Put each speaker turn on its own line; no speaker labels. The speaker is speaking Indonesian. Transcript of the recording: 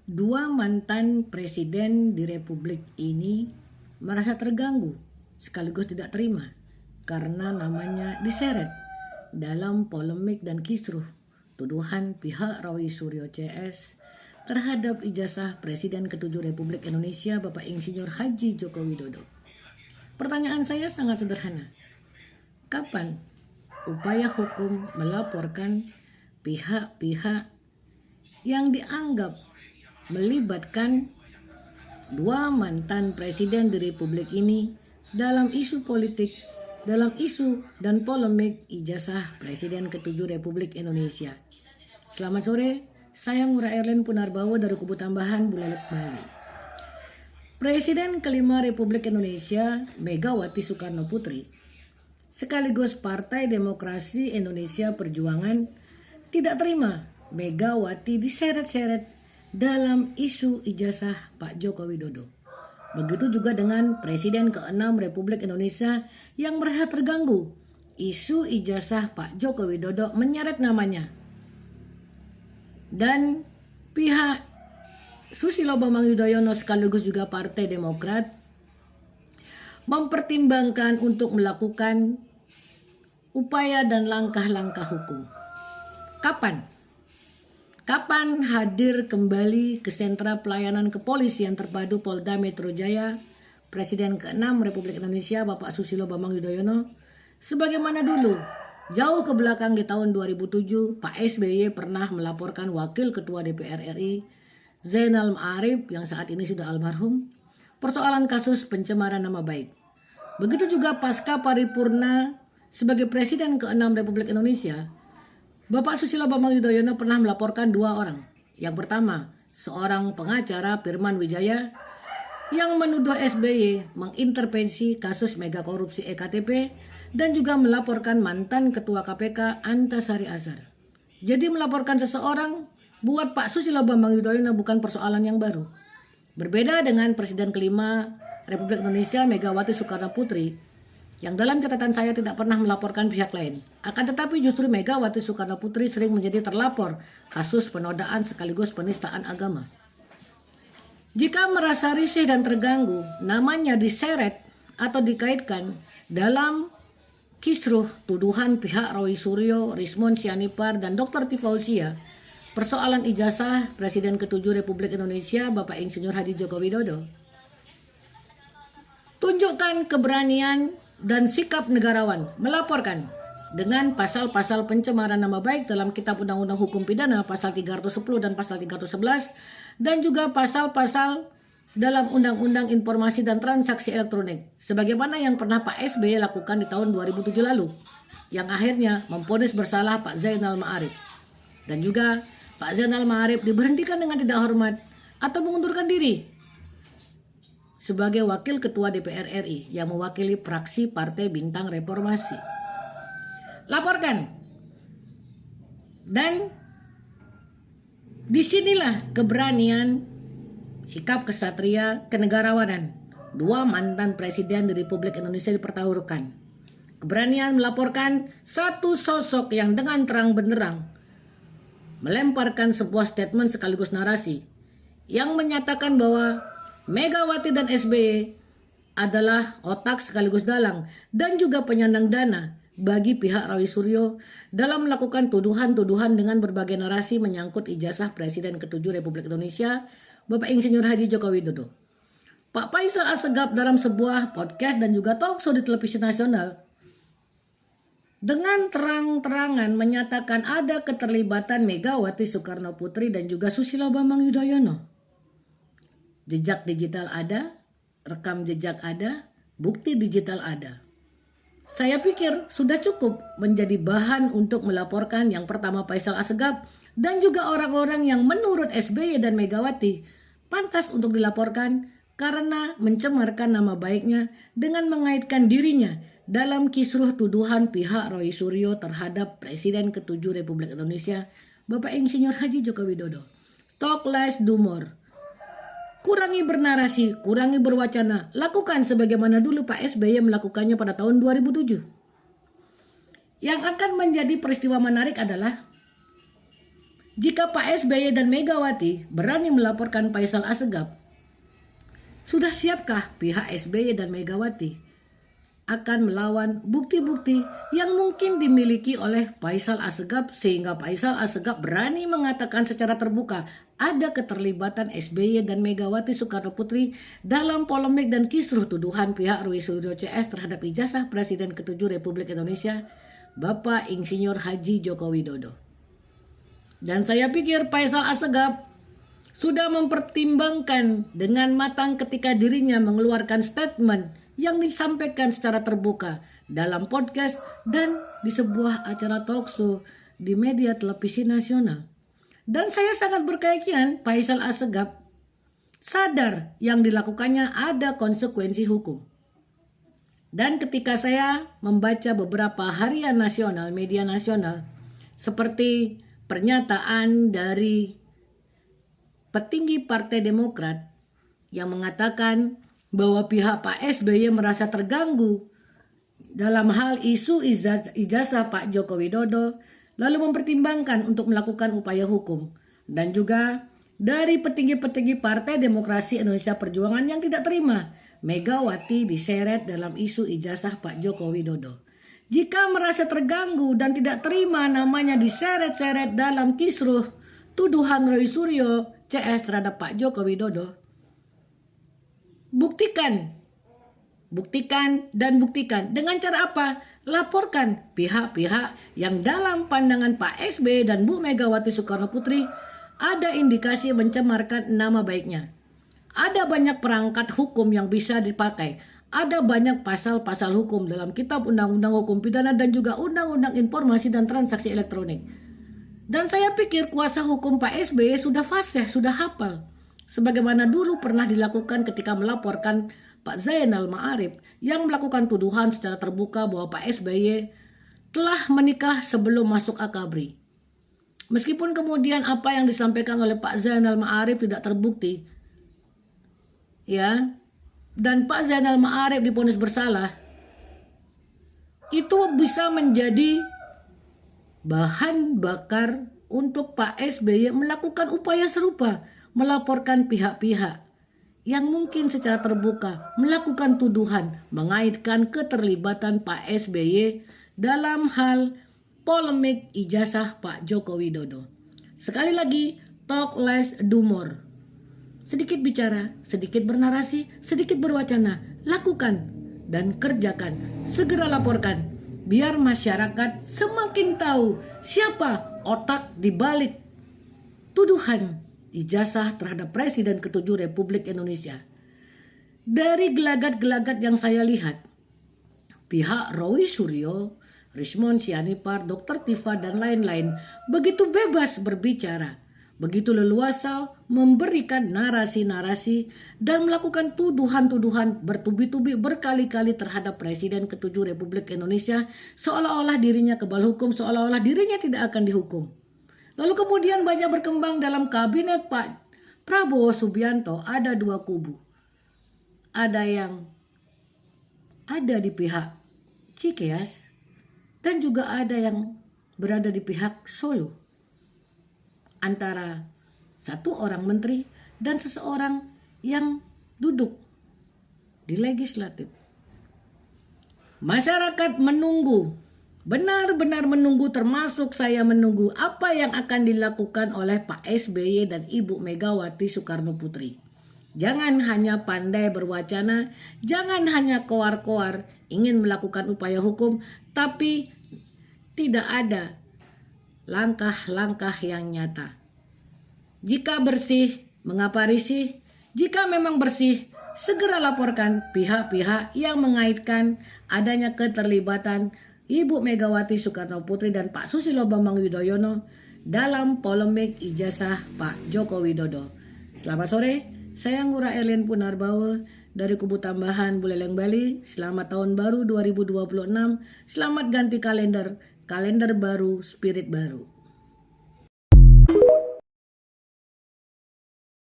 Dua mantan presiden di Republik ini merasa terganggu sekaligus tidak terima karena namanya diseret dalam polemik dan kisruh tuduhan pihak Roy Suryo CS terhadap ijazah Presiden ke-7 Republik Indonesia Bapak Insinyur Haji Joko Widodo. Pertanyaan saya sangat sederhana. Kapan upaya hukum melaporkan pihak-pihak yang dianggap melibatkan dua mantan presiden di Republik ini dalam isu politik, dalam isu dan polemik ijazah Presiden ke-7 Republik Indonesia? Selamat sore, saya Ngurah Erlen Punarbawa dari Kubu Tambahan, Buleleng, Bali. Presiden kelima Republik Indonesia, Megawati Soekarno Putri, sekaligus Partai Demokrasi Indonesia Perjuangan, tidak terima Megawati diseret-seret dalam isu ijazah Pak Joko Widodo. Begitu juga dengan Presiden ke-6 Republik Indonesia yang merasa terganggu isu ijazah Pak Joko Widodo menyeret namanya. Dan pihak Susilo Bambang Yudhoyono sekaligus juga Partai Demokrat mempertimbangkan untuk melakukan upaya dan langkah-langkah hukum. Kapan hadir kembali ke Sentra Pelayanan Kepolisian Terpadu Polda Metro Jaya Presiden ke-6 Republik Indonesia Bapak Susilo Bambang Yudhoyono? Sebagaimana dulu, jauh ke belakang di tahun 2007, Pak SBY pernah melaporkan Wakil Ketua DPR RI Zainal Ma'arif yang saat ini sudah almarhum persoalan kasus pencemaran nama baik. Begitu juga pasca paripurna sebagai Presiden ke-6 Republik Indonesia, Bapak Susilo Bambang Yudhoyono pernah melaporkan dua orang. Yang pertama, seorang pengacara Firman Wijaya yang menuduh SBY mengintervensi kasus mega korupsi EKTP dan juga melaporkan mantan Ketua KPK Antasari Azhar. Jadi melaporkan seseorang buat Pak Susilo Bambang Yudhoyono bukan persoalan yang baru. Berbeda dengan Presiden kelima Republik Indonesia Megawati Soekarno Putri yang dalam catatan saya tidak pernah melaporkan pihak lain. Akan tetapi justru Megawati Soekarno Putri sering menjadi terlapor kasus penodaan sekaligus penistaan agama. Jika merasa risih dan terganggu, namanya diseret atau dikaitkan dalam kisruh tuduhan pihak Roy Suryo, Rismon Sianipar, dan Dr. Tifausia, persoalan ijazah Presiden ke-7 Republik Indonesia Bapak Insinyur Haji Joko Widodo. Tunjukkan keberanian dan sikap negarawan melaporkan dengan pasal-pasal pencemaran nama baik dalam Kitab Undang-Undang Hukum Pidana pasal 310 dan pasal 311 dan juga pasal-pasal dalam Undang-Undang Informasi dan Transaksi Elektronik sebagaimana yang pernah Pak SBY lakukan di tahun 2007 lalu yang akhirnya memvonis bersalah Pak Zainal Ma'arif, dan juga Pak Zainal Ma'arif diberhentikan dengan tidak hormat atau mengundurkan diri sebagai Wakil Ketua DPR RI yang mewakili fraksi Partai Bintang Reformasi. Laporkan. Dan disinilah keberanian, sikap kesatria, kenegarawanan dua mantan presiden di Republik Indonesia dipertaruhkan. Keberanian melaporkan satu sosok yang dengan terang benderang melemparkan sebuah statement sekaligus narasi yang menyatakan bahwa Megawati dan SBY adalah otak sekaligus dalang dan juga penyandang dana bagi pihak Roy Suryo dalam melakukan tuduhan-tuduhan dengan berbagai narasi menyangkut ijazah Presiden ke-7 Republik Indonesia Bapak Insinyur Haji Joko Widodo. Pak Faisal Assegaf dalam sebuah podcast dan juga talkshow di televisi nasional dengan terang-terangan menyatakan ada keterlibatan Megawati Soekarno Putri dan juga Susilo Bambang Yudhoyono. Jejak digital ada, rekam jejak ada, bukti digital ada. Saya pikir sudah cukup menjadi bahan untuk melaporkan yang pertama Faisal Assegaf dan juga orang-orang yang menurut SBY dan Megawati pantas untuk dilaporkan karena mencemarkan nama baiknya dengan mengaitkan dirinya dalam kisruh tuduhan pihak Roy Suryo terhadap Presiden ke-7 Republik Indonesia Bapak Insinyur Haji Joko Widodo. Talk less, do more. Kurangi bernarasi, kurangi berwacana, lakukan sebagaimana dulu Pak SBY melakukannya pada tahun 2007. Yang akan menjadi peristiwa menarik adalah Jika Pak SBY dan Megawati berani melaporkan Faisal Assegaf, sudah siapkah pihak SBY dan Megawati akan melawan bukti-bukti yang mungkin dimiliki oleh Faisal Assegaf sehingga Faisal Assegaf berani mengatakan secara terbuka ada keterlibatan SBY dan Megawati Soekarno Putri dalam polemik dan kisruh tuduhan pihak Roy Suryo CS terhadap ijazah Presiden ke-7 Republik Indonesia Bapak Insinyur Haji Joko Widodo. Dan saya pikir Faisal Assegaf sudah mempertimbangkan dengan matang ketika dirinya mengeluarkan statement yang disampaikan secara terbuka dalam podcast dan di sebuah acara talkshow di media televisi nasional. Dan saya sangat berkeyakinan Faisal Assegaf sadar yang dilakukannya ada konsekuensi hukum. Dan ketika saya membaca beberapa harian nasional, media nasional, seperti pernyataan dari petinggi Partai Demokrat yang mengatakan bahwa pihak Pak SBY merasa terganggu dalam hal isu ijazah Pak Joko Widodo, lalu mempertimbangkan untuk melakukan upaya hukum. Dan juga dari petinggi-petinggi Partai Demokrasi Indonesia Perjuangan yang tidak terima Megawati diseret dalam isu ijazah Pak Joko Widodo. Jika merasa terganggu dan tidak terima namanya diseret-seret dalam kisruh tuduhan Roy Suryo CS terhadap Pak Joko Widodo, buktikan dengan cara apa? Laporkan pihak-pihak yang dalam pandangan Pak SBY dan Bu Megawati Soekarno Putri ada indikasi mencemarkan nama baiknya. Ada banyak perangkat hukum yang bisa dipakai. Ada banyak pasal-pasal hukum dalam Kitab Undang-Undang Hukum Pidana dan juga Undang-Undang Informasi dan Transaksi Elektronik. Dan saya pikir kuasa hukum Pak SBY sudah fasih, sudah hafal. Sebagaimana dulu pernah dilakukan ketika melaporkan Pak Zainal Ma'arif yang melakukan tuduhan secara terbuka bahwa Pak SBY telah menikah sebelum masuk akabri. Meskipun kemudian apa yang disampaikan oleh Pak Zainal Ma'arif tidak terbukti, ya, dan Pak Zainal Ma'arif divonis bersalah, itu bisa menjadi bahan bakar untuk Pak SBY melakukan upaya serupa, melaporkan pihak-pihak yang mungkin secara terbuka melakukan tuduhan mengaitkan keterlibatan Pak SBY dalam hal polemik ijazah Pak Joko Widodo. Sekali lagi, talk less, do more. Sedikit bicara, sedikit bernarasi, sedikit berwacana, lakukan dan kerjakan, segera laporkan. Biar masyarakat semakin tahu siapa otak di balik tuduhan ijazah terhadap Presiden ke-7 Republik Indonesia. Dari gelagat-gelagat yang saya lihat, pihak Roy Suryo, Rismon Sianipar, Dr. Tifa dan lain-lain begitu bebas berbicara, begitu leluasa memberikan narasi-narasi dan melakukan tuduhan-tuduhan bertubi-tubi berkali-kali terhadap Presiden ke-7 Republik Indonesia, seolah-olah dirinya kebal hukum, seolah-olah dirinya tidak akan dihukum. Lalu kemudian banyak berkembang dalam kabinet Pak Prabowo Subianto, ada dua kubu. Ada yang ada di pihak Cikeas dan juga ada yang berada di pihak Solo. Antara satu orang menteri dan seseorang yang duduk di legislatif. Masyarakat menunggu, benar-benar menunggu, termasuk saya menunggu apa yang akan dilakukan oleh Pak SBY dan Ibu Megawati Soekarno Putri. Jangan hanya pandai berwacana, jangan hanya koar-koar ingin melakukan upaya hukum, tapi tidak ada langkah-langkah yang nyata. Jika bersih, mengapa risih? Jika memang bersih, segera laporkan pihak-pihak yang mengaitkan adanya keterlibatan Ibu Megawati Soekarno Putri dan Pak Susilo Bambang Yudhoyono dalam polemik ijazah Pak Joko Widodo. Selamat sore, saya Ngurah Erlin Punarbawa dari Kubu Tambahan Buleleng Bali. Selamat tahun baru 2026, selamat ganti kalender baru, spirit baru.